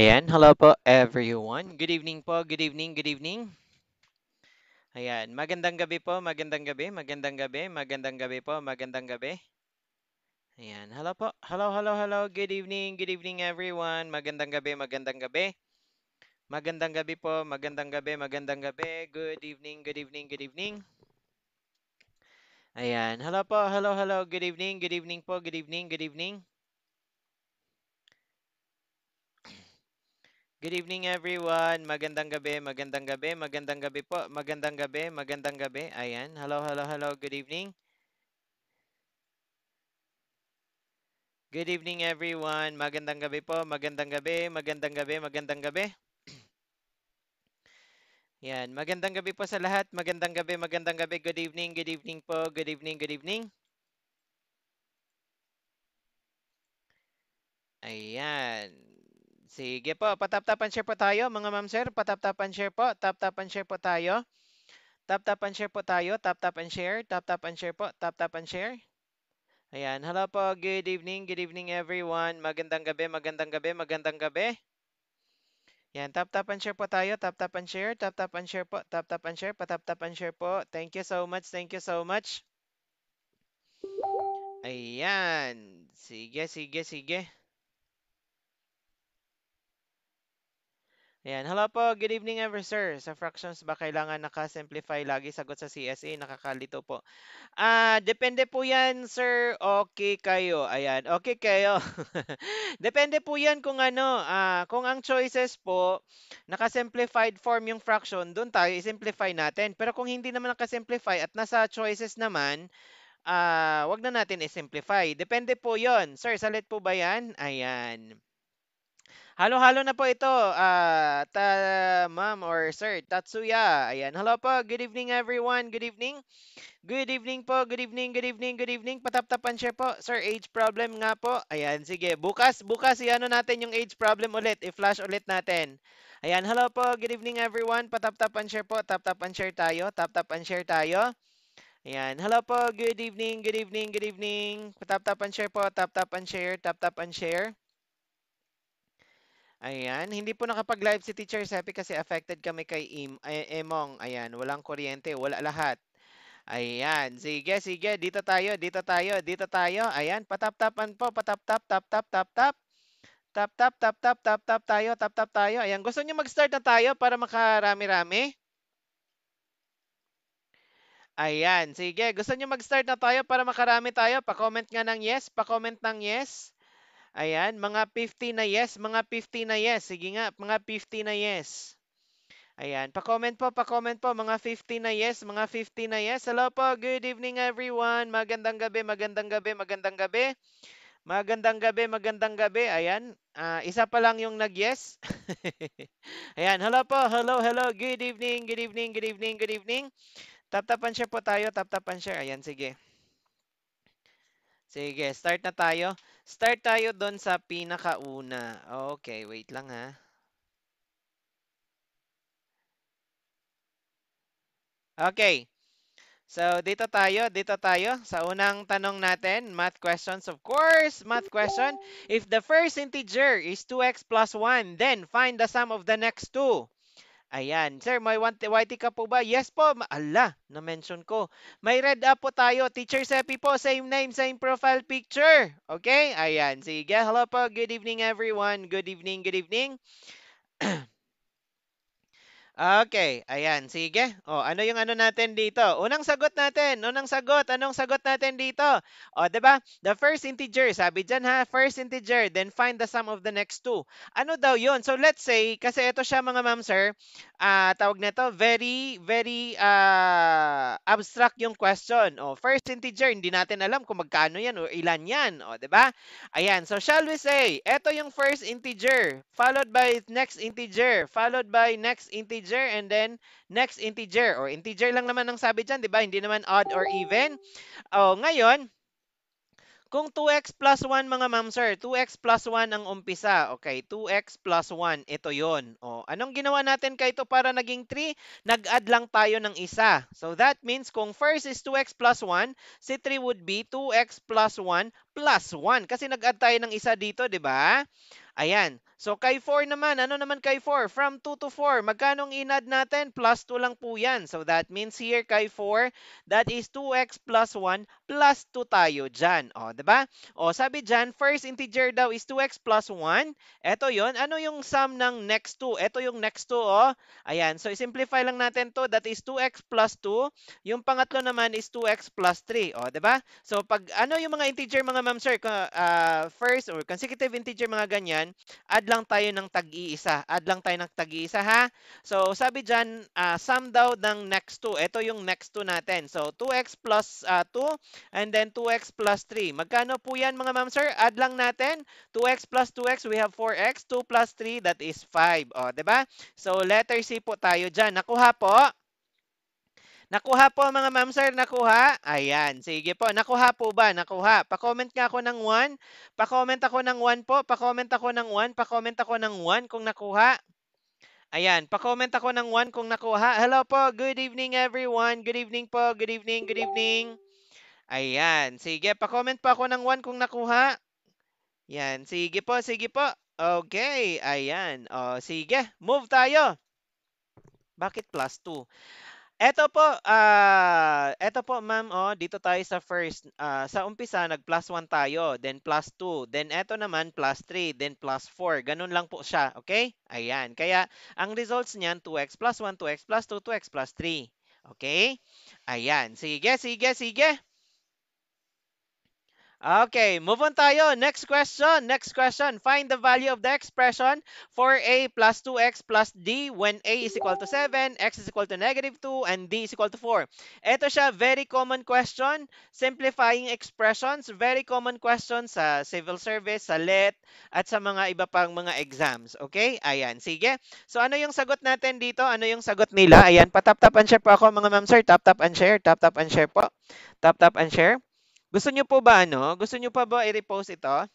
Ayan, hello po everyone. Good evening po, good evening, good evening. Ayan, magandang gabi po, magandang gabi, magandang gabi, magandang gabi po, magandang gabi. Ayan, hello po, hello, good evening everyone. Magandang gabi, magandang gabi. Magandang gabi po, magandang gabi, magandang gabi. Good evening, good evening, good evening. Ayan, hello po, hello, good evening po, good evening, good evening. Good evening everyone. Magandang gabi, magandang gabi, magandang gabi po. Magandang gabi, magandang gabi. Ayan. Hello. Good evening. Good evening everyone. Magandang gabi po. Magandang gabi, magandang gabi, magandang gabi. Yan. Magandang gabi po sa lahat. Magandang gabi, magandang gabi. Good evening po. Good evening, good evening. Ayan. Sige po, patap-tapan share po tayo mga ma'am sir. Patap-tapan share po. Tap-tapan share po tayo. Tap-tapan share po tayo. Tap-tapan share. Tap-tapan share po. Tap-tapan share. Ayan, hello po. Good evening everyone. Magandang gabi, magandang gabi, magandang gabi. Yan, tap and share po tayo. Tap and share, tap and share po. Tap and share, patap and share po. Thank you so much, thank you so much. Ayan, sige. Ayan, hello po. Good evening ever sir. Sa fractions ba kailangan naka-simplify lagi sagot sa CSA? Nakakalito po. Depende po yan, sir. Okay kayo. Ayan, okay kayo. Depende po yan kung ano, kung ang choices po, naka-simplified form yung fraction, doon tayo i-simplify natin. Pero kung hindi naman naka-simplify at nasa choices naman, wag na natin i-simplify. Depende po yon. Sir, salit po ba yan? Ayan. Halo-halo na po ito, ma'am or sir, Tatsuya. Ayan, hello po, good evening everyone, good evening. Good evening po, good evening. Patap-tapan share po. Sir, age problem nga po. Ayan, sige. Bukas i-ano natin yung age problem ulit. I-flash ulit natin. Ayan, hello po. Good evening everyone. Patap-tapan share po. Tap-tapan share tayo. Tap-tapan share tayo. Ayan, hello po. Good evening, good evening, good evening. Patap-tapan share po. Tap-tapan share. Tap-tapan share. Ayan, hindi po nakapag-live si Teacher Seppi kasi affected kami kay Emong. Ayan, walang kuryente, wala lahat. Ayan, sige, dito tayo. Ayan, patap-tapan po, patap-tap, tap-tap, tap-tap. Tap-tap, tap-tap, tap-tap tayo, tap-tap tayo. Ayan, gusto niyo mag-start na tayo para makarami-rami? Ayan, sige, gusto niyo mag-start na tayo para makarami tayo? Pa-comment nga ng yes, pa-comment ng yes. Ayan, mga 50 na yes, mga 50 na yes. Sige nga, mga 50 na yes. Ayan, pa-comment po, mga 50 na yes, mga 50 na yes. Hello po, good evening everyone. Magandang gabi, magandang gabi, magandang gabi. Magandang gabi, magandang gabi. Ayan, isa pa lang yung nag-yes. Ayan, hello po, hello. Good evening, good evening, good evening, good evening. Tap-tapan share po tayo, tap-tapan share. Ayan, sige. Sige, start na tayo. Start tayo doon sa pinakauna. Okay, wait lang ha. Okay. So, dito tayo sa unang tanong natin, math questions of course, math question. If the first integer is 2x plus 1, then find the sum of the next two. Ayan. Sir, may whitey ka po ba? Yes po. Ala, na-mention ko. May red up po tayo. Teacher Seppi po, same name, same profile picture. Okay? Ayan. Sige. Hello po. Good evening everyone. Good evening, good evening. Okay, ayan, sige. O, ano yung ano natin dito? Unang sagot natin, anong sagot natin dito? O, 'di ba? The first integer, sabi diyan ha, first integer, then find the sum of the next two. Ano daw 'yon? So let's say kasi ito siya mga ma'am sir, tawag nito, very abstract yung question. O, first integer, hindi natin alam kung magkano 'yan o ilan 'yan, o 'di ba? Ayan, so shall we say, ito yung first integer, followed by next integer, followed by next integer, and then next integer. O, integer lang naman ang sabi dyan, di ba? Hindi naman odd or even. O, ngayon, kung 2x plus 1 mga ma'am sir, 2x plus 1 ang umpisa. Okay, 2x plus 1, ito yon. O, anong ginawa natin kay ito para naging 3? Nag-add lang tayo ng isa. So that means kung first is 2x plus 1, si 3 would be 2x plus 1 plus 1. Kasi nag-add tayo ng isa dito, di ba? Ayan. So kay 4 naman, ano naman kay 4? From 2 to 4, magkano ang inad natin? Plus 2 lang po yan. So that means here kay 4, that is 2x plus 1 plus 2 tayo dyan. O, diba? O, sabi dyan, first integer daw is 2x plus 1. Ito yon. Ano yung sum ng next 2? Ito yung next 2, o. Ayan. So, simplify lang natin to. That is 2x plus 2. Yung pangatlo naman is 2x plus 3. O, diba? So, pag ano yung mga integer, mga ma'am sir, first or consecutive integer, mga ganyan, add lang tayo ng tag-iisa. Add lang tayo ng tag-iisa, ha? So, sabi dyan, sum daw ng next 2. Ito yung next 2 natin. So, 2x plus 2 and then 2x plus 3. Magkano po yan, mga ma'am sir? Add lang natin. 2x plus 2x, we have 4x. 2 plus 3, that is 5. O, diba? So, letter C po tayo dyan. Nakuha po? Nakuha po, mga ma'am sir, nakuha? Ayan, sige po. Nakuha po ba? Nakuha. Pa-comment nga ako ng 1. Pa-comment ako ng 1 po. Pa-comment ako ng 1. Pa-comment ako ng 1 kung nakuha. Ayan, pa-comment ako ng 1 kung nakuha. Hello po. Good evening, everyone. Good evening po. Good evening. Good evening. Ayan, sige. Pa-comment pa ako ng 1 kung nakuha. Yan, sige po. Sige po. Okay, ayan. O, sige. Move tayo. Bakit plus 2? Eto po ma'am, oh, dito tayo sa first, sa umpisa nag-plus 1 tayo, then plus 2, then eto naman plus 3, then plus 4. Ganun lang po siya, okay? Ayan, kaya ang results niyan 2x plus 1, 2x plus 2, 2x plus 3. Okay? Ayan, sige, sige, sige. Okay, move on tayo. Next question. Next question. Find the value of the expression 4a plus 2x plus d when a is equal to 7, x is equal to negative 2, and d is equal to 4. Ito siya, very common question. Simplifying expressions. Very common question sa civil service, sa LET, at sa mga iba pang mga exams. Okay? Ayan, sige. So ano yung sagot natin dito? Ano yung sagot nila? Ayan, patap-tap and share po ako, mga ma'am sir. Tap-tap and share. Tap-tap and share po. Tap-tap and share. Gusto niyo po ba ano? Gusto niyo pa ba i-repost ito?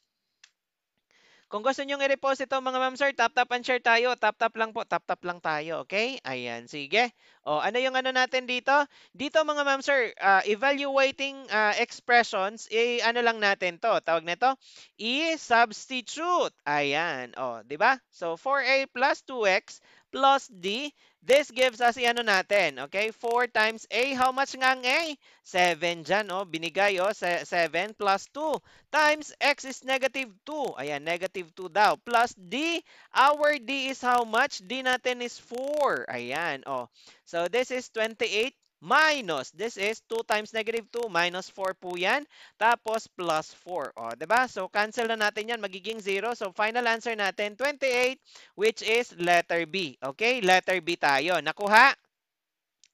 Kung gusto niyo i-repost ito, mga ma'am sir, tap-tap and share tayo. Tap-tap lang po. Tap-tap lang tayo. Okay? Ayan. Sige. O, ano yung ano natin dito? Dito, mga ma'am sir, evaluating expressions, ano lang natin to. Tawag nito, i-substitute. Ayan. O, di ba? So, 4a plus 2x plus d. This gives us ano natin. Okay? 4 times a. How much nga ang a? 7 dyan. O, binigay. O, 7 plus 2 times x is negative 2. Ayan, negative 2 daw. Plus d, our d is how much? D natin is 4. Ayan, oh. So, this is 28 minus. This is 2 times negative 2 minus 4 po yan. Tapos, plus 4. O, diba? So, cancel na natin yan. Magiging 0. So, final answer natin, 28, which is letter B. Okay? Letter B tayo. Nakuha?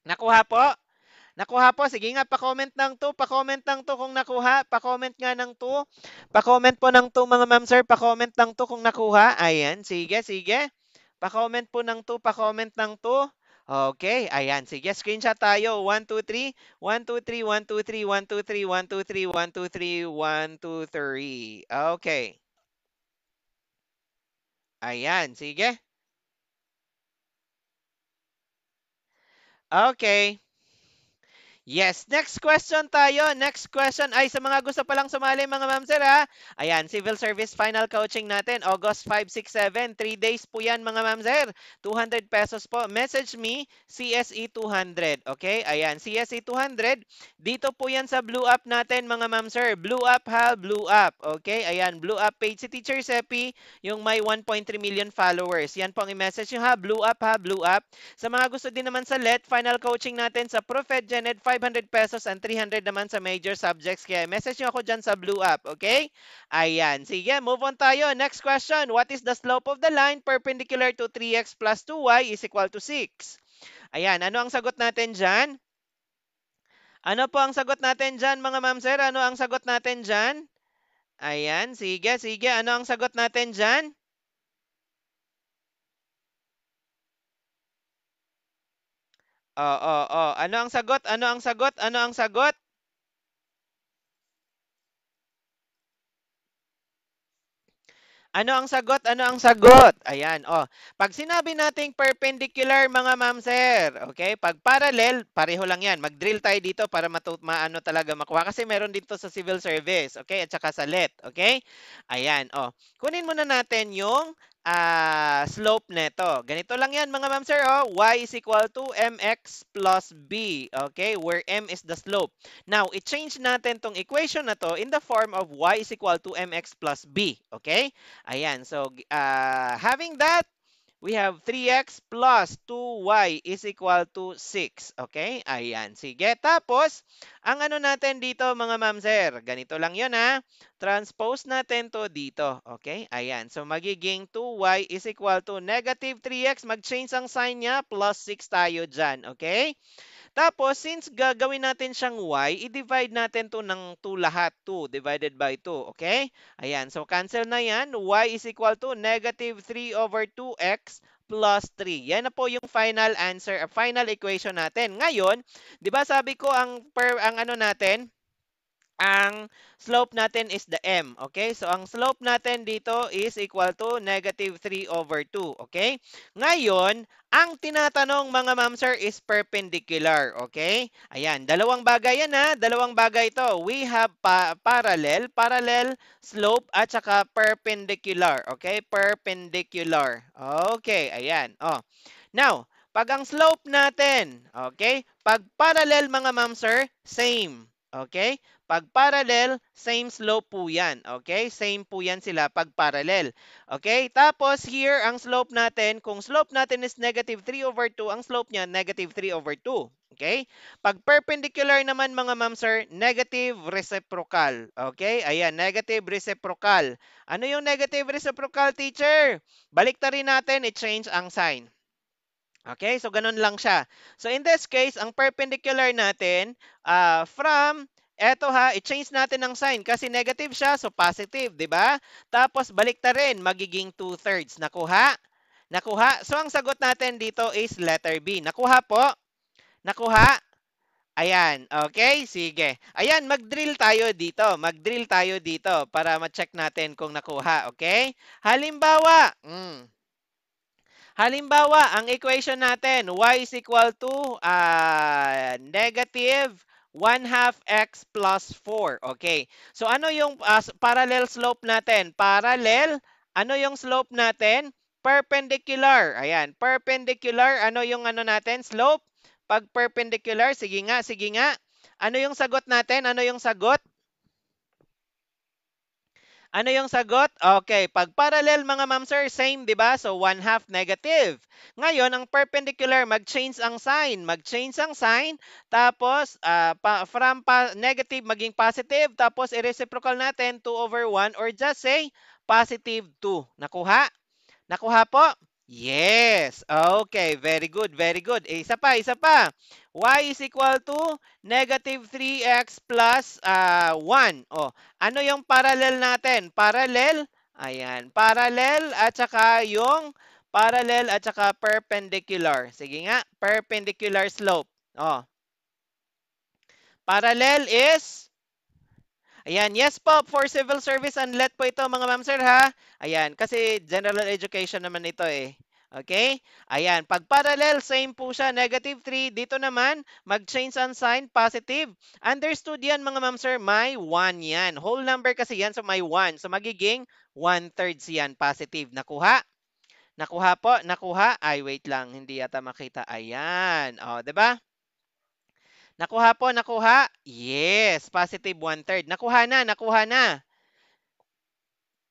Nakuha po? Nakuha po. Sige nga, pa-comment ng 2. Pa-comment ng 2 kung nakuha. Pa-comment nga ng 2. Pa-comment po ng 2, mga ma'am sir. Pa-comment ng 2 kung nakuha. Ayan. Sige, sige. Pa-comment po ng 2. Pa-comment ng 2. Okay. Ayan. Sige, screenshot tayo. 1, 2, 3. 1, 2, 3. 1, 2, 3. 1, 2, 3. 1, 2, 3. 1, 2, 3. 1, 2, 3. Okay. Ayan. Sige. Okay. Yes, next question tayo. Next question ay sa mga gusto palang sumali, mga ma'am sir, ha. Ayan, civil service final coaching natin, August 5, 6, 7. 3 days po yan, mga ma'am sir. 200 pesos po. Message me, CSE 200. Okay? Ayan, CSE 200. Dito po yan sa blue up natin, mga ma'am sir. Blue up, ha, blue up. Okay? Ayan, blue up page si Teacher Sepi, yung may 1.3 million followers. Yan po ang i-message nyo, ha. Blue up, ha, blue up. Sa mga gusto din naman sa LET, final coaching natin sa Prof. Ed Gened, 500 pesos and 300 naman sa major subjects. Kaya message nyo ako dyan sa blue app, okay? Ayan. Sige, move on tayo. Next question. What is the slope of the line perpendicular to 3x plus 2y is equal to 6? Ayan. Ano ang sagot natin dyan? Ano po ang sagot natin dyan, mga ma'am sir? Ano ang sagot natin dyan? Ayan. Sige, sige. Ano ang sagot natin dyan? Oo. Ano ang sagot? Ano ang sagot? Ano ang sagot? Ano ang sagot? Ano ang sagot? Ayan, oh. Pag sinabi nating perpendicular, mga ma'am sir, okay? Pag parallel, pareho lang yan. Mag-drill tayo dito para maano talaga makuha. Kasi meron dito sa civil service, okay? At saka sa let, okay? Ayan, oh. Kunin muna natin yung slope neto. Ganito lang yan, mga ma'am sir, oh. Y is equal to mx plus b, okay? Where m is the slope. Now, i-change natin tong equation na to in the form of y is equal to mx plus b, okay? Ayan, so having that, we have 3x plus 2y is equal to 6. Okay? Ayan, sige. Tapos, ang ano natin dito, mga ma'am sir, ganito lang yun ha. Transpose natin to dito. Okay? Ayan, so magiging 2y is equal to negative 3x. Mag-change ang sign niya, plus 6 tayo dyan. Okay? Tapos, since gagawin natin siyang y, i-divide natin to ng 2 lahat. 2 divided by 2. Okay? Ayan. So, cancel na yan. Y is equal to negative 3 over 2x plus 3. Yan na po yung final answer, final equation natin. Ngayon, di ba sabi ko ang ano natin, ang slope natin is the m. Okay? So, ang slope natin dito is equal to negative 3 over 2. Okay? Ngayon, ang tinatanong, mga ma'am sir, is perpendicular. Okay? Ayan, dalawang bagay yan ha. Dalawang bagay ito. We have parallel slope, at saka perpendicular. Okay? Perpendicular. Okay, ayan. Oh. Now, pag ang slope natin, okay? Pag parallel, mga ma'am sir, same. Okay? Pag parallel, same slope po yan. Okay? Same po yan sila pag parallel. Okay? Tapos here, ang slope natin, kung slope natin is negative 3 over 2, ang slope niya, negative 3 over 2. Okay? Pag perpendicular naman, mga ma'am sir, negative reciprocal. Okay? Ayan, negative reciprocal. Ano yung negative reciprocal, teacher? Baliktarin natin, i-change ang sign. Okay, so ganun lang siya. So in this case, ang perpendicular natin, from, eto ha, i-change natin ng sign kasi negative siya, so positive, di ba? Tapos balik ta rin, magiging 2/3. Nakuha? Nakuha? So ang sagot natin dito is letter B. Nakuha po? Nakuha? Ayan, okay, sige. Ayan, mag-drill tayo dito. Mag-drill tayo dito para ma-check natin kung nakuha, okay? Halimbawa, Halimbawa, ang equation natin, y is equal to negative 1/2 x plus 4. Okay. So, ano yung parallel slope natin? Parallel, ano yung slope natin? Perpendicular. Ayan, perpendicular. Ano yung ano natin? Slope? Pag perpendicular, sige nga, sige nga. Ano yung sagot natin? Ano yung sagot? Ano yung sagot? Okay, pag parallel, mga ma'am sir, same, di ba? So 1/2 negative. Ngayon, ang perpendicular, mag-change ang sign. Mag-change ang sign, tapos from negative maging positive, tapos i-reciprocal natin 2 over 1, or just say positive 2. Nakuha? Nakuha po? Yes. Okay, very good, very good. Isa pa, isa pa. Y is equal to negative 3x plus 1. Oh, ano yung parallel natin? Parallel, ayan, parallel at saka yung parallel at saka perpendicular. Sige nga, perpendicular slope. Oh, parallel is, ayan, yes po, for civil service and let po ito, mga ma'am sir ha. Ayan, kasi general education naman ito eh. Okay? Ayan, pag parallel, same po siya, negative 3. Dito naman, mag-change ang sign, positive. Understood yan, mga ma'am sir, may 1 yan. Whole number kasi yan, so may 1. So magiging 1/3 yan, positive. Nakuha? Nakuha po? Nakuha? Ay, wait lang, hindi yata makita. Ayan. O, 'di ba? Nakuha po, nakuha? Yes, positive 1/3. Nakuha na, nakuha na.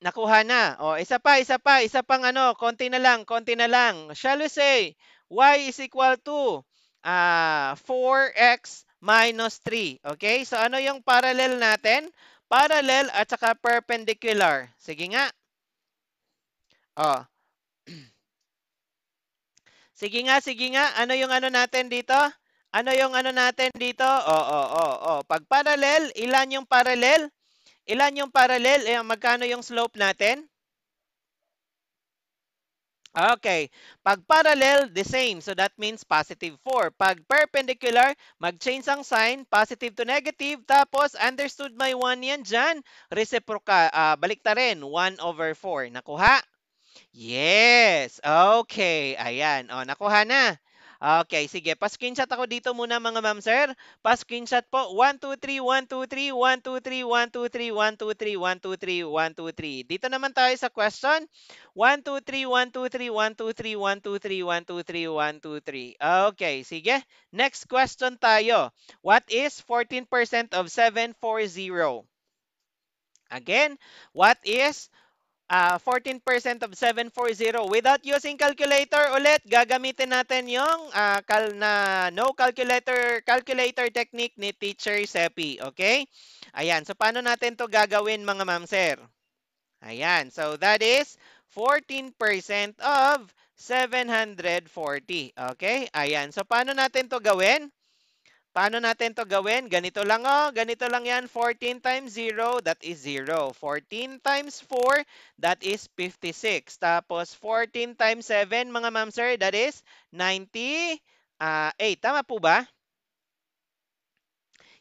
Nakuha na. O, isa pa, isa pa, isa pang ano, konti na lang, konti na lang. Shall we say, y is equal to 4x minus 3. Okay? So, ano yung parallel natin? Parallel at saka perpendicular. Sige nga. O, sige nga, sige nga. Ano yung ano natin dito? Ano yung ano natin dito? O. Pag parallel, ilan yung parallel? Ilan yung parallel? Magkano yung slope natin? Okay. Pag parallel, the same. So that means positive 4. Pag perpendicular, mag-change ang sign, positive to negative. Tapos, understood my 1 yan dyan. Reciprocal, balik ta rin, 1/4. Nakuha? Yes. Okay. Ayan. O, nakuha na. Okay, sige. Pa-screenshot ako dito muna mga ma'am sir. Pa-screenshot po. 1, 2, 3, 1, 2, 3, 1, 2, 3, 1, 2, 3, 1, 2, 3, 1, 2, 3, 1, 2, 3. Dito naman tayo sa question. 1, 2, 3, 1, 2, 3, 1, 2, 3, 1, 2, 3, 1, 2, 3, 1, 2, 3. Okay, sige. Next question tayo. What is 14% of 740? Again, what is 14% of 740 without using calculator ulit gagamitin natin yung no calculator technique ni Teacher Sepi, okay? Ayan, so paano natin to gagawin mga ma'am sir? Ayan, so that is 14% of 740, okay? Ayan, so paano natin to gawin? Paano natin to gawin? Ganito lang oh, ganito lang yan. 14 times 0, that is 0. 14 times 4, that is 56. Tapos 14 times 7, mga ma'am sir, that is 98. Tama po ba?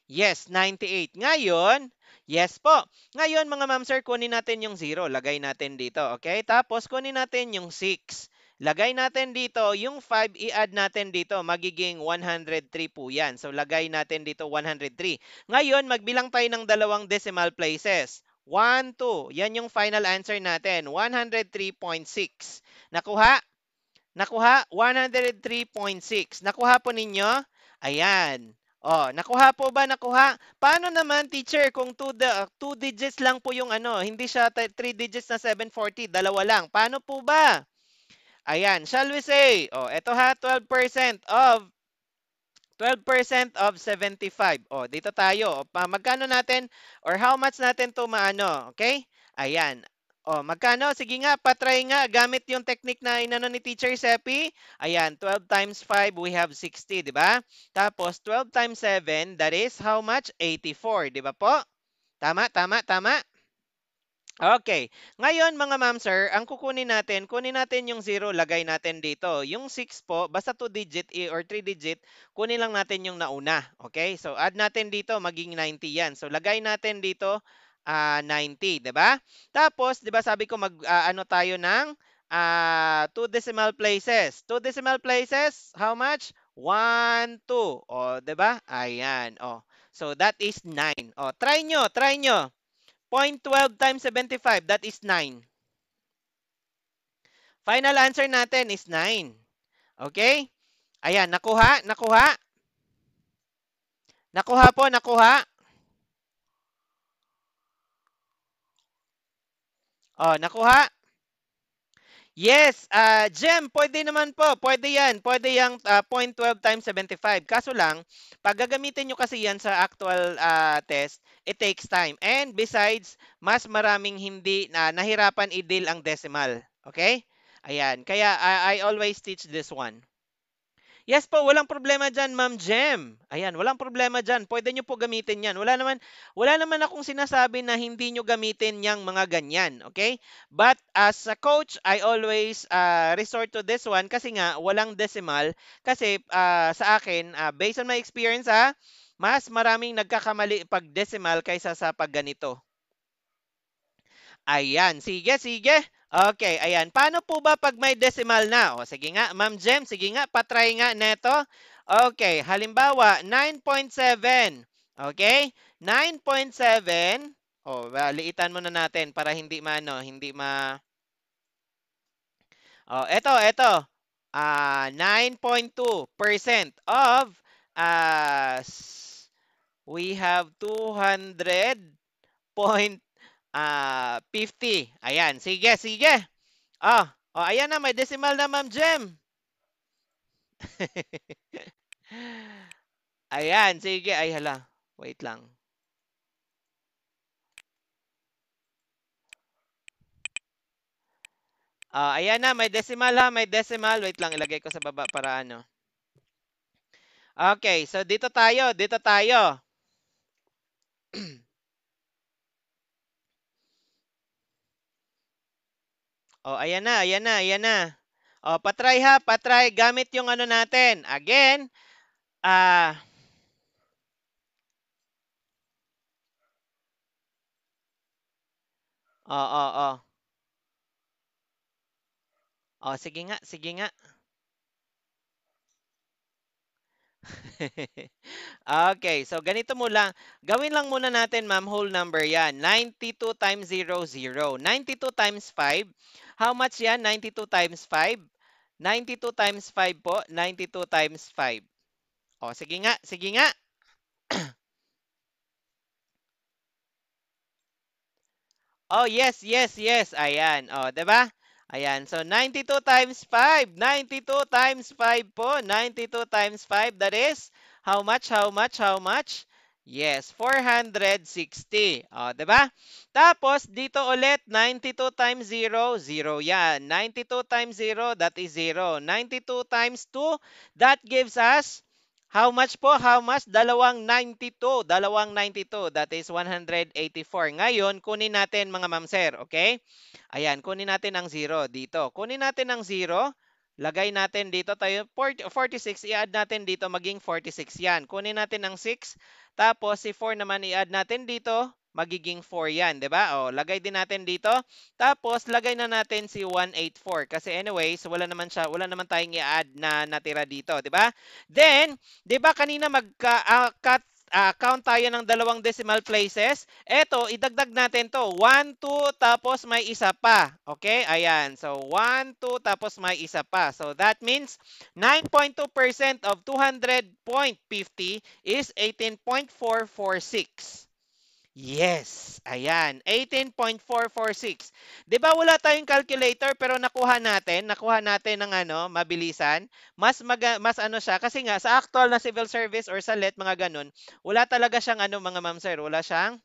Yes, 98. Ngayon, yes po. Ngayon mga ma'am sir, kunin natin yung 0. Lagay natin dito, okay? Tapos kunin natin yung 6. Lagay natin dito, yung 5 i-add natin dito, magiging 103 po yan. So lagay natin dito 103. Ngayon, magbilang tayo ng dalawang decimal places. 1, 2. Yan yung final answer natin, 103.6. Nakuha? Nakuha? 103.6. Nakuha po ninyo? Ayan. Oh, nakuha po ba? Nakuha? Paano naman, teacher, kung two digits lang po yung ano, hindi siya 3 digits na 740, dalawa lang. Paano po ba? Ayan, shall we say? Oh, eto ha, 12% of 75. Oh, dito tayo. Magkano natin or how much natin to maano, okay? Ayan. Oh, magkano? Sige nga, patry nga gamit yung technique na inano ni Teacher Sepi. Ayan, 12 times 5, we have 60, di ba? Tapos 12 times 7, that is how much? 84, di ba po? Tama, tama, tama. Okay. Ngayon mga ma'am sir, ang kunin natin yung 0, lagay natin dito. Yung 6 po, basta 2 digit or 3 digit, kunin lang natin yung nauna. Okay? So add natin dito, maging 90 yan. So lagay natin dito 90, 'di ba? Tapos, 'di ba sabi ko ano tayo ng 2 decimal places. 2 decimal places, how much? 1, 2. O, 'di ba? Ayan. O. So that is 9. O, try nyo, try nyo. 0.12 times 75, that is 9. Final answer natin is 9. Okay? Ayan, nakuha, nakuha. Nakuha po, nakuha. Oh, nakuha. Yes, Jem, pwede naman po. Pwede yan. Pwede yung 0.12 times 75. Kaso lang, pag gagamitin nyo kasi yan sa actual test, it takes time. And besides, mas maraming hindi nahirapan i-deal ang decimal. Okay? Ayan. Kaya I always teach this one. Yes po, walang problema diyan, Ma'am Jem. Ayan, walang problema diyan. Pwede niyo po gamitin 'yan. Wala naman akong sinasabi na hindi niyo gamitin 'yang mga ganyan, okay? But as a coach, I always resort to this one kasi nga walang decimal kasi sa akin, based on my experience mas maraming nagkakamali pag decimal kaysa sa pag ganito. Ayan, sige, sige. Okay, ayan. Paano po ba pag may decimal na? O, sige nga, Ma'am Jem, sige nga, patry nga neto. Okay, halimbawa, 9.7. Okay? 9.7. O, liitan muna natin para hindi maano, hindi ma... O, eto. 9.2% of we have 200.50. Ayan, sige, sige. Ayan na, may decimal na, Ma'am Jem. Ayan, sige. Ay, hala. Wait lang. Ayan na, may decimal ha, may decimal. Wait lang, ilagay ko sa baba para ano. Okay, so dito tayo, dito tayo. Ayan na, ayan na, ayan na. O, patry ha, patry. Gamit yung ano natin. Again, ah, oo. O, sige nga, sige nga. Okay, so ganito mo lang. Gawin lang muna natin, ma'am, whole number yan. 92 times 00. 92 times 5. How much yan? 92 times 5? 92 times 5 po. 92 times 5. O, sige nga, sige nga. Oh, yes, yes, yes. Ayan. Oh, 'di ba? Ayan. So 92 times 5. 92 times 5 po. 92 times 5, that is how much? How much? How much? Yes, 460. Oh, 'di ba? Tapos dito ulit 92 times 0, 0 'yan. 92 times 0, that is 0. 92 times 2, that gives us how much po? How much? Dalawang 92. Dalawang 92. That is 184. Ngayon, kunin natin mga ma'am sir. Okay? Ayan, kunin natin ang 0 dito. Kunin natin ang 0. Lagay natin dito tayo 46. I-add natin dito maging 46 yan. Kunin natin ang 6. Tapos si 4 naman i-add natin dito. Magiging 4 yan. 'Di ba? O, lagay din natin dito. Tapos lagay na natin si 184. Kasi anyways, wala naman siya, wala naman tayong i-add na natira dito. 'Di ba? Then, 'di ba kanina count tayo ng dalawang decimal places? Eto, idagdag natin to. 1, 2, tapos may isa pa. Okay? Ayan. So, 1, 2, tapos may isa pa. So, that means 9.2% of 200.50 is 18.446. Yes, ayan, 18.446. 'Di ba wala tayong calculator pero nakuha natin ng ano, mabilisan. Mas ano siya kasi nga sa actual na civil service or sa let mga ganun, wala talaga siyang ano mga ma'am sir, wala siyang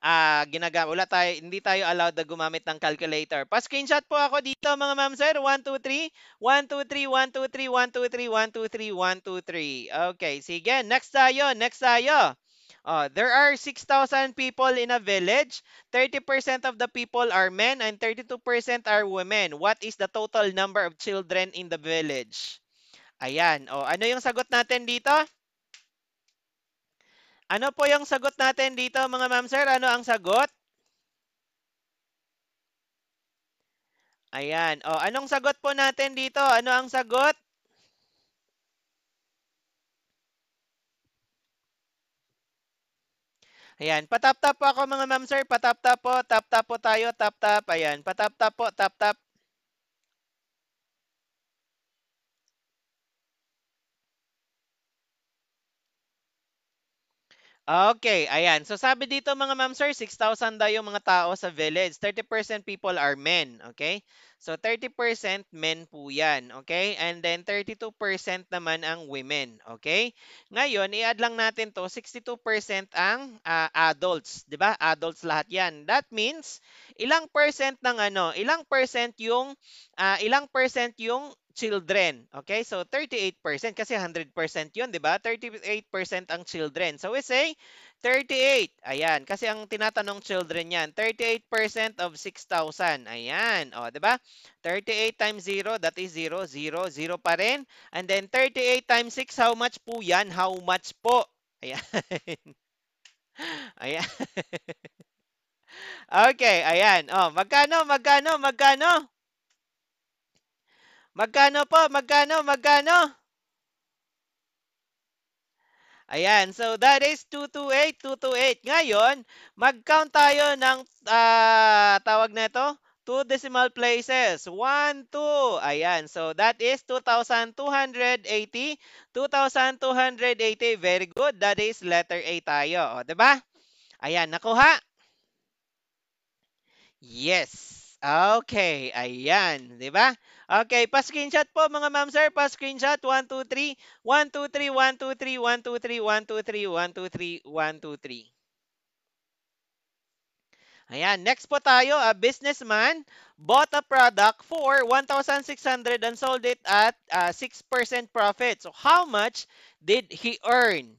wala tayo, hindi tayo allowed na gumamit ng calculator. Pa-screenshot po ako dito mga ma'am sir. 1, 2, 3. 1, 2, 3, 1, 2, 3, 1, 2, 3, 1, 2, 3, 1, 2, 3. Okay, sige. Next tayo, next tayo. There are 6,000 people in a village. 30% of the people are men and 32% are women. What is the total number of children in the village? Ayan. Ano yung sagot natin dito? Ano po yung sagot natin dito mga ma'am sir? Ano ang sagot? Ayan. Anong sagot po natin dito? Ano ang sagot? Ayan. Patap-tap po ako mga ma'am sir. Patap-tap po. Tap-tap po tayo. Tap-tap. Ayan. Patap-tap po. Tap-tap. Okay, ayan. So sabi dito mga ma'am sir, 6,000 daw yung mga tao sa village. 30% people are men, okay? So 30% men po 'yan, okay? And then 32% naman ang women, okay? Ngayon, i-add lang natin 'to, 62% ang adults, 'di ba? Adults lahat 'yan. That means ilang percent ng ano, ilang percent yung children. Okay? So 38% kasi 100% 'yun, 'di ba? 38% ang children. So we say 38. Ayan, kasi ang tinatanong children 'yan. 38% of 6,000. Ayan, 'di ba? 38 times 0, that is 0, 0, 0 pa rin. And then 38 times 6, how much po 'yan? How much po? Ayan. Ayan. Okay, ayan. Magkano, magkano, magkano? Magkano po? Magkano, magkano? Ayan, so that is 228, 228. Ngayon, mag-count tayo ng tawag na ito, two decimal places. 1, 2. Ayan, so that is 2,280. 2,280. Very good. That is letter A tayo. O, 'di ba? Ayan, nakuha? Yes. Okay, ayan, 'di ba? Okay, pa-screenshot po mga ma'am sir, pa-screenshot 1 2 3 1 2 3 1 2 3 1 2 3 1 2 3 1 2 3 1 2 3. Ayan, next po tayo, a businessman bought a product for 1,600 and sold it at 6% profit. So how much did he earn?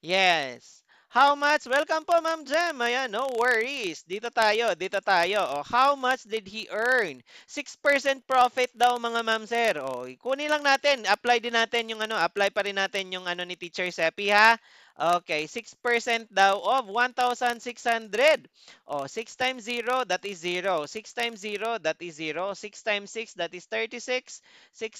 Yes. How much? Welcome po, Ma'am Jem. Ayan, no worries. Dito tayo, dito tayo. O, how much did he earn? 6% profit daw, mga ma'am sir. O, kunin lang natin. Apply din natin yung ano, apply pa rin natin yung ano ni Teacher Seppi, ha? Okay, 6% daw of 1,600. O, 6 times 0, that is 0. 6 times 0, that is 0. 6 times 6, that is 36. 6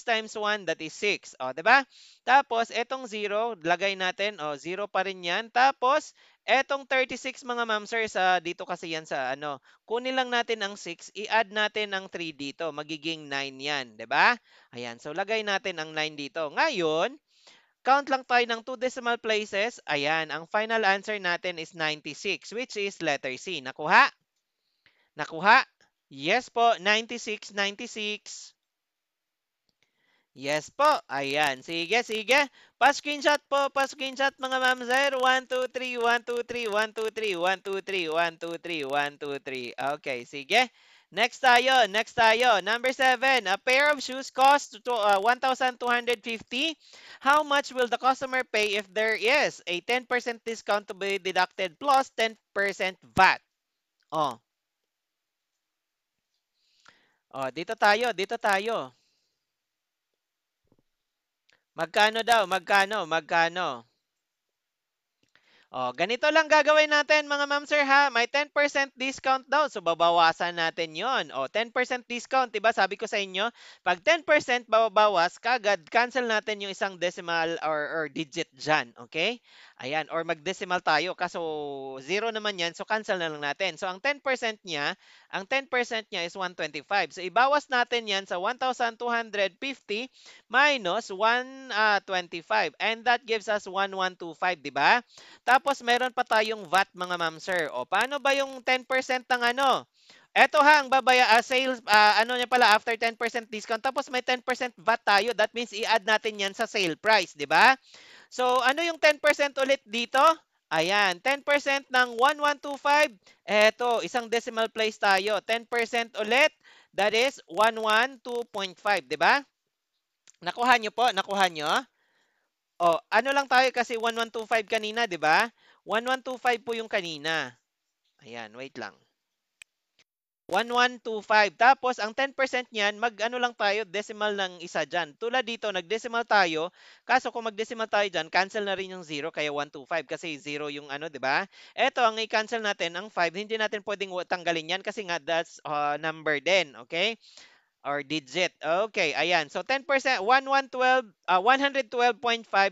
times 1, that is 6. O, diba? Tapos, etong 0, lagay natin, o, 0 pa rin yan. Tapos, etong 36 mga ma'am sir, sa, dito kasi yan sa ano, kunin lang natin ang 6, i-add natin ang 3 dito, magiging 9 yan, 'di ba? Ayan, so lagay natin ang 9 dito. Ngayon, count lang tayo ng 2 decimal places. Ayan, ang final answer natin is 96, which is letter C. Nakuha? Nakuha? Yes po, 96, 96. Yes po. Ayan. Sige, sige. Pa-screenshot po. Pa-screenshot mga ma'am sir. 1, 2, 3, 1, 2, 3, 1, 2, 3, 1, 2, 3, 1, 2, 3, 1, 2, 3. Okay, sige. Next tayo. Next tayo. Number 7. A pair of shoes cost 1,250. How much will the customer pay if there is a 10% discount to be deducted plus 10% VAT? Oh. Oh, dito tayo. Dito tayo. Magkano daw? Magkano? Magkano? Oh, ganito lang gagawin natin mga ma'am sir ha. May 10% discount daw. So babawasan natin 'yon. Oh, 10% discount, 'di ba? Sabi ko sa inyo, pag 10% babawas, kagad cancel natin yung isang decimal or digit diyan, okay? Ayan, or mag-decimal tayo kaso zero naman 'yan, so cancel na lang natin. So ang 10% niya, ang 10% niya is 125. So ibawas natin 'yan sa 1,250 minus 125 and that gives us 1,125, 'di ba? Tapos meron pa tayong VAT mga ma'am sir. O paano ba yung 10% ng ano? Eto ha, ang sales, ano niya pala, after 10% discount, tapos may 10% VAT tayo. That means i-add natin yan sa sale price, di ba? So, ano yung 10% ulit dito? Ayan, 10% ng 1,125. Eto, isang decimal place tayo. 10% ulit, that is 112.5, di ba? Nakuha nyo po? Nakuha nyo? Oh, ano lang tayo kasi 1125 kanina, 'di ba? 1125 po yung kanina. Ayan, wait lang. 1125. Tapos ang 10% niyan, mag-ano lang tayo, decimal ng isa diyan. Tulad dito, nag-decimal tayo. Kaso kung mag-decimal tayo diyan, cancel na rin yung 0 kaya 125 kasi 0 yung ano, 'di ba? Ito ang i-cancel natin ang 5. Hindi natin pwedeng tanggalin 'yan kasi nga that's number din, okay? Or digit. Okay, ayan. So 10%, 112.5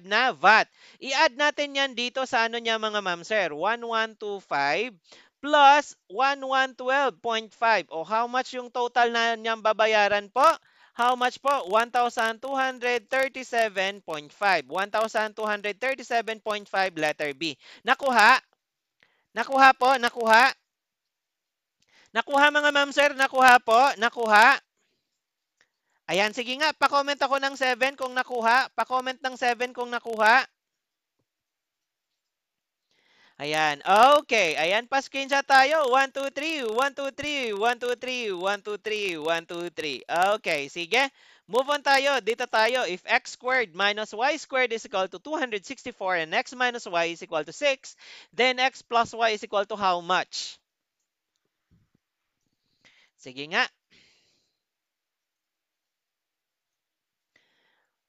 na VAT. I-add natin yan dito sa ano niya mga ma'am sir. 1125 plus 1112.5. O how much yung total na niyang babayaran po? How much po? 1,237.5. 1,237.5 letter B. Nakuha? Nakuha po? Nakuha? Nakuha mga ma'am sir? Nakuha po? Nakuha? Ayan, sige nga, pa-comment ako ng 7 kung nakuha. Pa-comment ng 7 kung nakuha. Ayan, okay. Ayan, pa-screenshot tayo. 1, 2, 3, 1, 2, 3, 1, 2, 3, 1, 2, 3, 1, 2, 3. Okay, sige. Move on tayo. Dito tayo. If x squared minus y squared is equal to 264 and x minus y is equal to 6, then x plus y is equal to how much? Sige nga.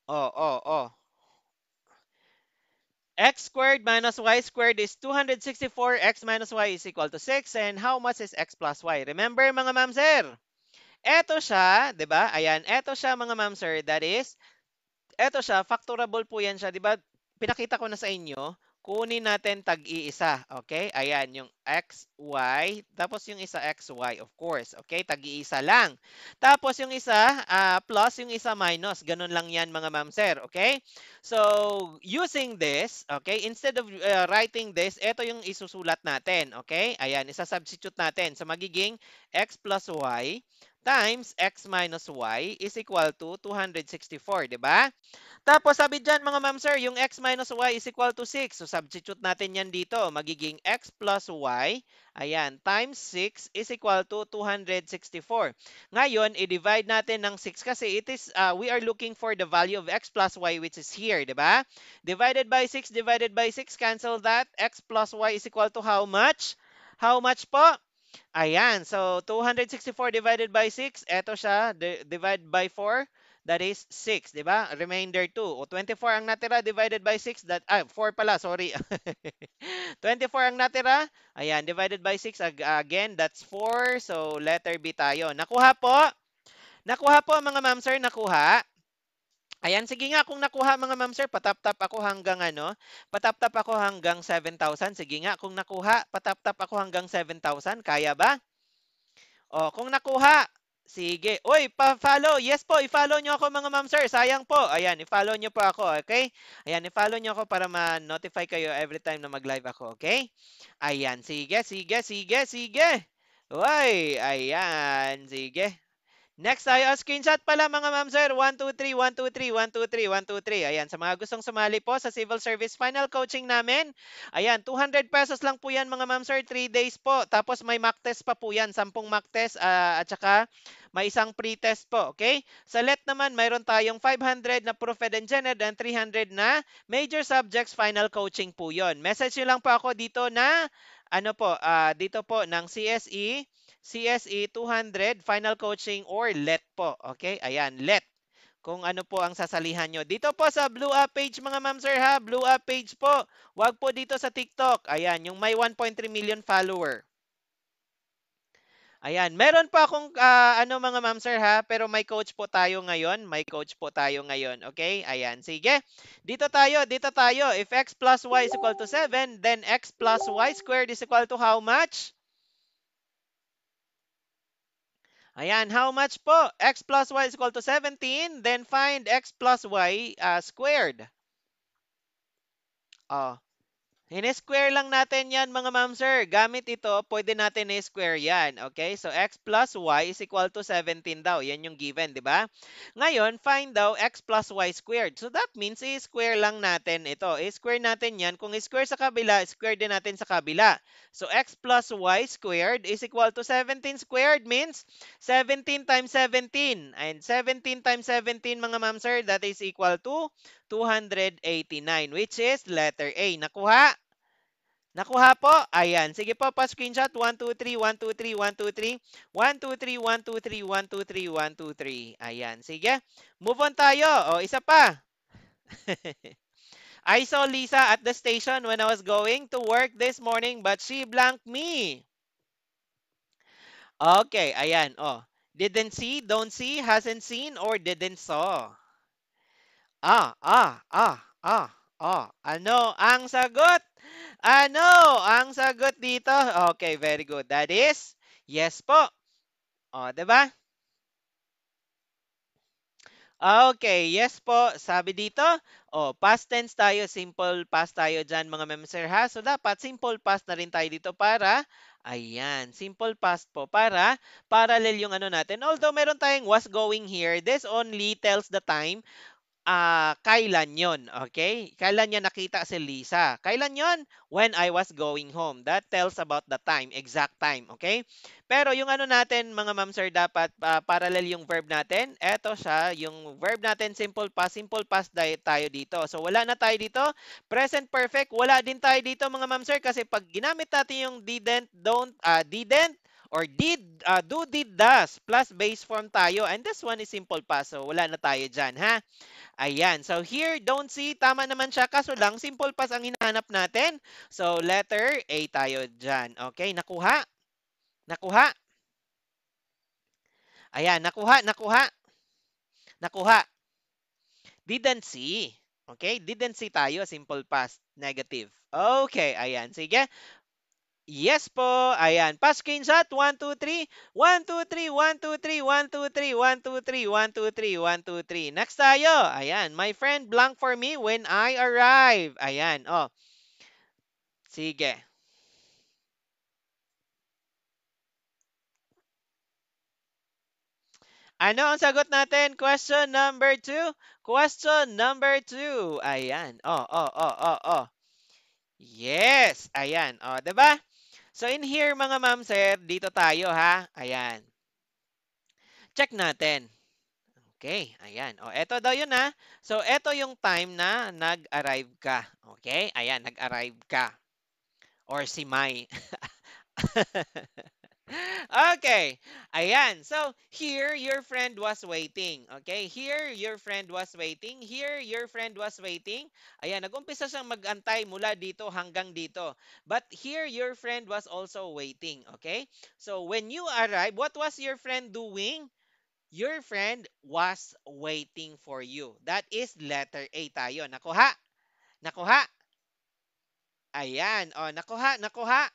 Oh, oh, oh. X squared minus y squared is 264. X minus y is equal to 6. And how much is x plus y? Remember mga ma'am sir, eto siya, 'di ba? Ayan, eto siya mga ma'am sir, that is, eto siya, factorable po yan siya, 'di ba? Pinakita ko na sa inyo, kunin natin tag-iisa, okay? Ayan, yung xy, tapos yung isa xy, of course, okay? Tag-iisa lang. Tapos yung isa, plus, yung isa minus. Ganun lang yan mga ma'am sir, okay? So, using this, okay, instead of writing this, ito yung isusulat natin, okay? Ayan, isa-substitute natin. So, magiging x plus y times x minus y is equal to 264, di ba? Tapos sabi dyan mga ma'am sir, yung x minus y is equal to 6. So substitute natin yan dito. Magiging x plus y, ayan, times 6 is equal to 264. Ngayon, i-divide natin ng 6 kasi we are looking for the value of x plus y which is here, di ba? Divided by 6, cancel that. X plus y is equal to how much? How much po? Ayan, so 264 divided by 6, eto siya, divide by 4, that is 6, di ba? Remainder 2. O 24 ang natira divided by 6, 4 pala, sorry. 24 ang natira, ayan, divided by 6, again, that's 4, so letter B tayo. Nakuha po? Nakuha po mga ma'am sir, nakuha? Ayan, sige nga, kung nakuha mga ma'am sir, patap-tap ako hanggang patap-tap ako hanggang 7,000. Sige nga, kung nakuha, patap-tap ako hanggang 7,000. Kaya ba? O, kung nakuha, sige. Uy, pa-follow. Yes po, i-follow nyo ako mga ma'am sir. Sayang po. Ayan, i-follow nyo po ako, okay? Ayan, i-follow nyo ako para ma-notify kayo every time na mag-live ako, okay? Ayan, sige, sige, sige, sige. Uy, ayan, sige. Next tayo, screenshot pala mga ma'am sir. 1, 2, 3, 1, 2, 3, 1, 2, 3, 1, 2, 3. Ayan, sa mga gustong sumali po sa civil service final coaching namin. Ayan, 200 pesos lang po yan mga ma'am sir. 3 days po. Tapos may mock test pa po yan. 10 mock test at saka may isang pre-test po. Okay? Sa LET naman, mayroon tayong 500 na Prof. Ed and Gen Ed and 300 na major subjects final coaching po yon. Message nyo lang po ako dito na dito po ng CSE 200 final coaching or LET po. Okay? Ayan, LET. Kung ano po ang sasalihan nyo. Dito po sa Blue Up page mga ma'am sir ha. Blue Up page po. Wag po dito sa TikTok. Ayan, yung may 1.3 million follower. Ayan, meron pa akong mga ma'am sir ha, pero may coach po tayo ngayon. May coach po tayo ngayon. Okay? Ayan, sige. Dito tayo, dito tayo. If x plus y is equal to 7, then x plus y squared is equal to how much? Ayan, how much po? X plus y is equal to 17. Then find x plus y squared. Oh, in-square lang natin yan mga ma'am sir. Gamit ito, pwede natin i-square yan. Okay? So, x plus y is equal to 17 daw. Yan yung given, di ba? Ngayon, find daw x plus y squared. So, that means i-square lang natin ito. I-square natin yan. Kung i-square sa kabila, square din natin sa kabila. So, x plus y squared is equal to 17 squared means 17 times 17. And 17 times 17 mga ma'am sir, that is equal to 289, which is letter A. Nakuha? Nakuha po? Ayan. Sige po, pa-screenshot. 1, 2, 3, 1, 2, 3, 1, 2, 3. 1, 2, 3, 1, 2, 3, 1, 2, 3, 1, 2, 3. Ayan. Sige. Move on tayo. O, isa pa. I saw Lisa at the station when I was going to work this morning, but she blanked me. Okay. Ayan. O. Didn't see, don't see, hasn't seen, or didn't saw. Ah, ah, ah, ah, ah. Ano ang sagot? Ano ang sagot dito? Okay, very good. That is yes po. O, 'di ba? Okay, yes po. Sabi dito, past tense tayo, simple past tayo dyan mga memser ha. So, dapat simple past na rin tayo dito para, ayan, simple past po para parallel yung ano natin. Although meron tayong was going here, this only tells the time kailan yon, okay? Kailan niya nakita si Lisa? Kailan yon? When I was going home. That tells about the time, exact time, okay? Pero yung ano natin, mga ma'am sir, dapat parallel yung verb natin. Eto siya, yung verb natin, simple past tayo dito. So, wala na tayo dito. Present perfect, wala din tayo dito, mga ma'am sir, kasi pag ginamit natin yung didn't, don't, didn't, or do, did, does, plus base form tayo. And this one is simple past, so wala na tayo dyan, ha? Ayan. So here, don't see, tama naman siya. Kaso lang, simple past ang hinahanap natin. So letter A tayo dyan. Okay, nakuha? Nakuha? Ayan, nakuha, nakuha, nakuha. Didn't see. Okay, didn't see tayo, simple past, negative. Okay, ayan. Sige. Yes po. Ayan. Pa-screenshot. 1, 2, 3. 1, 2, 3. 1, 2, 3. 1, 2, 3. 1, 2, 3. 1, 2, 3. 1, 2, 3. Next tayo. Ayan. My friend blank for me when I arrive. Ayan. Oh. Sige. Ano ang sagot natin? Question number two. Question number two. Ayan. Oh, oh, oh, oh, oh. Yes. Ayan. Oh, 'di ba? So in here mga ma'am sir, dito tayo ha. Ayan. Check natin. Okay, ayan. O, eto daw yun ha. So, eto yung time na nag-arrive ka. Okay? Ayan, nag-arrive ka. Or si Mai. Okay. Ayan. So, here, your friend was waiting. Okay? Here, your friend was waiting. Here, your friend was waiting. Ayan, nag-umpisa siyang mag-antay mula dito hanggang dito. But here, your friend was also waiting. Okay? So, when you arrive, what was your friend doing? Your friend was waiting for you. That is letter A tayo. Nakuha? Nakuha? Ayan. O, nakuha? Nakuha?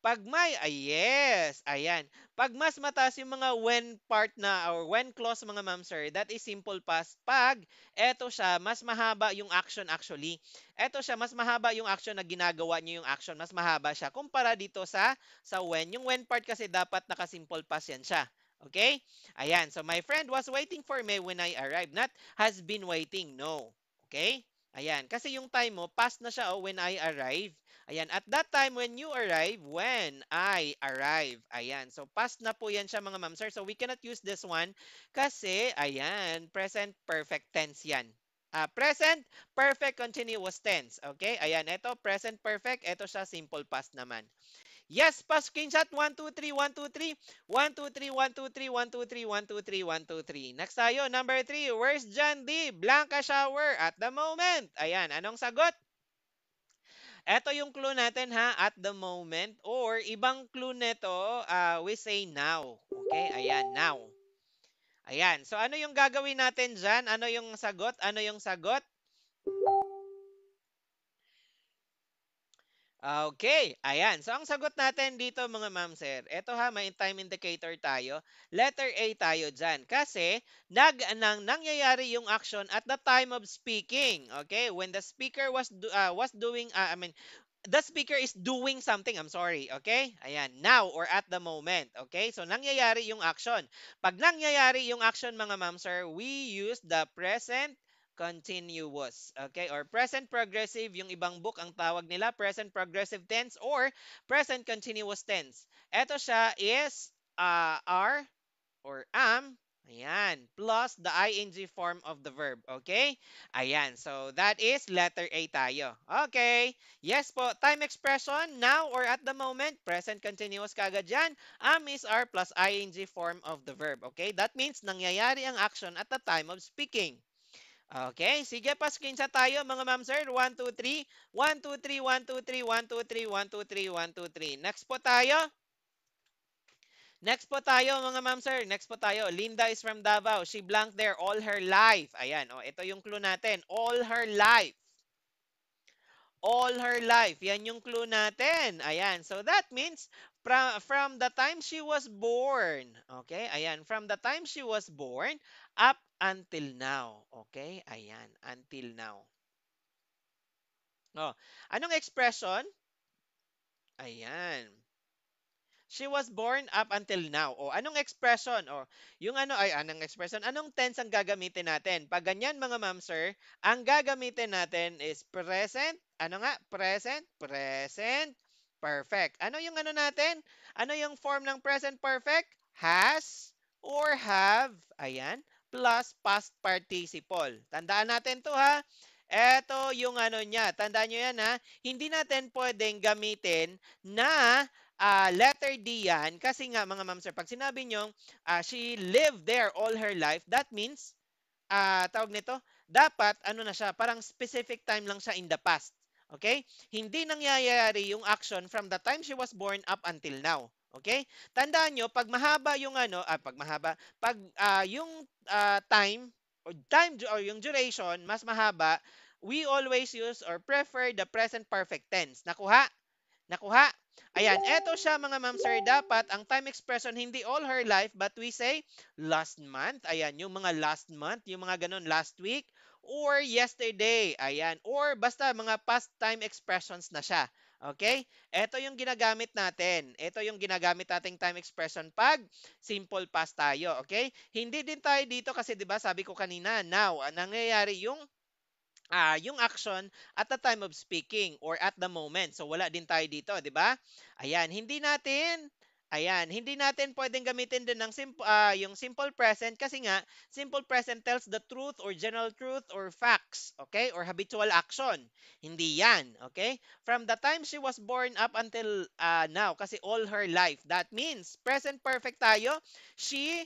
Pag may, yes, ayan. Pag mas mataas yung mga when part na or when clause mga ma'am sir, that is simple past. Pag eto siya, mas mahaba yung action actually. Eto siya, mas mahaba yung action na ginagawa niyo yung action. Mas mahaba siya kumpara dito sa when. Yung when part kasi dapat naka-simple past yan siya. Okay? Ayan. So my friend was waiting for me when I arrived. Not has been waiting. No. Okay? Ayan. Kasi yung time mo, past na siya when I arrived. Ayan, at that time when you arrive, when I arrive. Ayan, so past na po yan siya mga ma'am sir. So we cannot use this one kasi, ayan, present perfect tense yan. Present perfect continuous tense. Okay, ayan, ito present perfect, ito siya simple past naman. Yes, pa screenshot 1 2 3 1 2 3 1 2 3 1 2 3 1 2 3 1 2 3 1 2 3. Next tayo, number 3. Where's John D? Blanca shower at the moment. Ayan, anong sagot? Eto yung clue natin ha, at the moment. Or ibang clue nito, we say now. Okay, ayan, now. Ayan, so ano yung gagawin natin dyan? Ano yung sagot? Ano yung sagot? Okay, ayan. So ang sagot natin dito mga ma'am sir, eto ha, may time indicator tayo. Letter A tayo dyan. Kasi nangyayari yung action at the time of speaking. Okay, when the speaker was doing, the speaker is doing something. I'm sorry. Okay? Ayan. Now or at the moment. Okay? So, nangyayari yung action. Pag nangyayari yung action, mga ma'am, sir, we use the present continuous. Okay? Or present progressive. Yung ibang book, ang tawag nila, present progressive tense or present continuous tense. Ito siya is are or am, ayan, plus the ing form of the verb. Okay? Ayan. So, that is letter A tayo. Okay. Yes po. Time expression, now or at the moment, present continuous kagad yan. Am is are plus ing form of the verb. Okay? That means nangyayari ang action at the time of speaking. Okay, sige pa screenshot tayo mga ma'am sir. 1 2 3. 1 2 3 1 2 3 1 2 3 1 2 3 1 2 3. Next po tayo. Next po tayo mga ma'am sir. Next po tayo. Linda is from Davao. She blanked there all her life. Ayan, oh, ito yung clue natin. All her life. All her life. Yan yung clue natin. Ayan. So that means from the time she was born. Okay? Ayan. From the time she was born up until now. Okay? Ayan. Until now. Oh, anong expression? Ayan. She was born up until now. O anong expression? O yung ano ay anong expression? Anong tense ang gagamitin natin? Pag ganyan mga ma'am sir, ang gagamitin natin is present. Ano nga? Present, present, perfect. Ano yung ano natin? Ano yung form ng present perfect? Has or have. Ayan. Plus past participle. Tandaan natin to ha. Eto yung ano niya. Tandaan nyo yan ha. Hindi natin pwedeng gamitin na letter D yan kasi nga mga ma'am sir, pag sinabi nyo, she lived there all her life, that means, tawag nito, dapat ano na siya, parang specific time lang siya in the past. Okay? Hindi nangyayari yung action from the time she was born up until now. Okay? Tandaan nyo, pag mahaba yung ano, pag mahaba, pag yung time, or yung duration, mas mahaba, we always use or prefer the present perfect tense. Nakuha? Nakuha? Ayan, eto siya mga ma'am sir. Dapat ang time expression hindi all her life but we say last month. Ayan, yung mga last month, yung mga ganun last week or yesterday. Ayan, or basta mga past time expressions na siya. Okay? Ito yung ginagamit natin. Ito yung ginagamit nating time expression pag simple past tayo. Okay? Hindi din tayo dito kasi 'di ba sabi ko kanina, now, nangyayari yung action at the time of speaking or at the moment. So wala din tayo dito, 'di ba? Hindi natin pwedeng gamitin din ng yung simple present kasi nga simple present tells the truth or general truth or facts, okay? Or habitual action. Hindi 'yan, okay? From the time she was born up until now kasi all her life. That means present perfect tayo. She,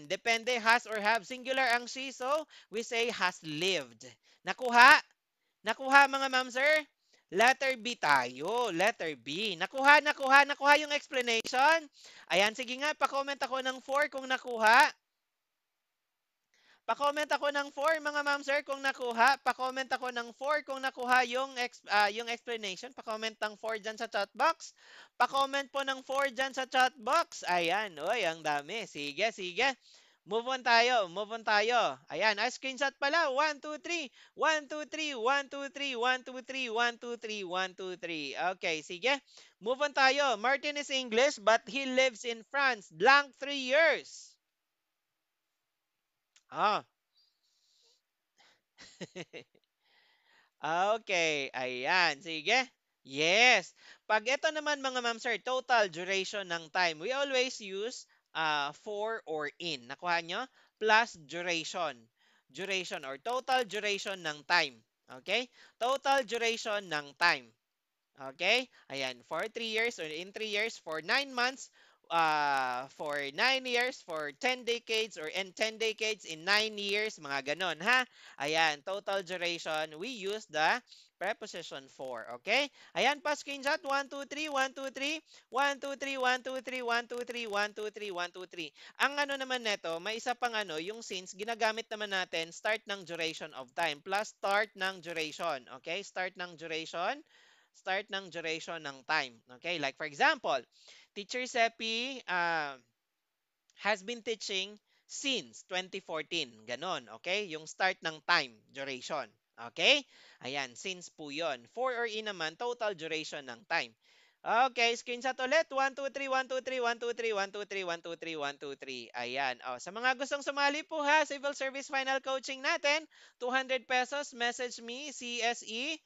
depende has or have singular ang she, so we say has lived. Nakuha? Nakuha mga ma'am sir? Letter B tayo. Letter B. Nakuha yung explanation? Ayan, sige nga, pa-comment ako ng 4 kung nakuha. Pa-comment ako ng 4 mga ma'am sir kung nakuha. Pa-comment ako ng 4 kung nakuha yung explanation. Pa-comment ng 4 dyan sa chat box. Pa-comment po ng 4 dyan sa chat box. Ayan, oy, ang dami. Sige, sige. Move on tayo, move on tayo. Ayan, screenshot pala. 1, 2, 3. 1, 2, 3. 1, 2, 3. 1, 2, 3. 1, 2, 3. 1, 2, 3. Okay, sige. Move on tayo. Martin is English but he lives in France. Blank 3 years. Ah. Okay, ayan. Sige. Yes. Pag ito naman mga ma'am sir, total duration ng time. We always use for or in. Nakuha nyo? Plus duration. Duration or total duration ng time. Okay? Total duration ng time. Okay? Ayan, for 3 years or in 3 years, for 9 months, for 9 years, for 10 decades or in 10 decades, in 9 years, mga ganon, ha? Ayan, total duration, we use the preposition for, okay? Ayan pa, screenshot, 1, 2, 3, 1, 2, 3, 1, 2, 3, 1, 2, 3, 1, 2, 3, 1, 2, 3, 1, 2, 3. Ang ano naman neto, may isa pang ano, yung since, ginagamit naman natin, start ng duration of time, plus start ng duration, okay? Start ng duration ng time. Okay? Like for example, Teacher Seppi has been teaching since 2014. Ganon. Okay? Yung start ng time, duration. Okay? Ayan, since po yun. For or in naman, total duration ng time. Okay, screenshot ulit. 1, 2, 3, 1, 2, 3, 1, 2, 3, 1, 2, 3, 1, 2, 3, 1, 2, 3. Ayan. Oh, sa mga gustong sumali po ha, Civil Service Final Coaching natin, 200 pesos, message me, CSE,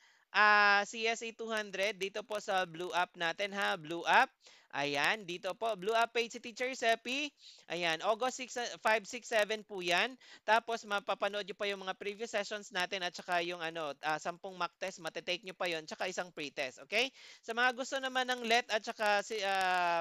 CSE 200, dito po sa Blue App natin ha, Blue App. Ayan, dito po, Blue App page si Teacher Seppi. Ayan, August 6, 5, 6, 7 po yan. Tapos mapapanood nyo pa yung mga previous sessions natin at saka yung 10 mock test, matetake nyo pa yon tsaka isang pre-test, okay? Sa mga gusto naman ng LET at saka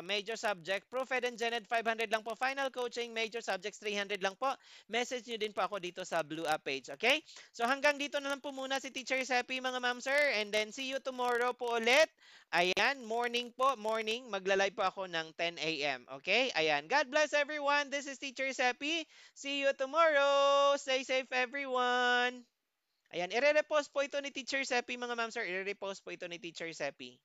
major subject, Prof. Ed and Janet 500 lang po. Final coaching, major subjects 300 lang po. Message nyo din po ako dito sa Blue App page, okay? So hanggang dito na lang po muna si Teacher Seppi mga ma'am sir. And then see you tomorrow po ulit. Ayan, morning po, morning. Magla-live po ako ng 10 a.m. Okay? Ayan. God bless everyone. This is Teacher Seppi. See you tomorrow. Stay safe everyone. Ayan, ire-repost po ito ni Teacher Seppi mga ma'am sir. Ire-repost po ito ni Teacher Seppi.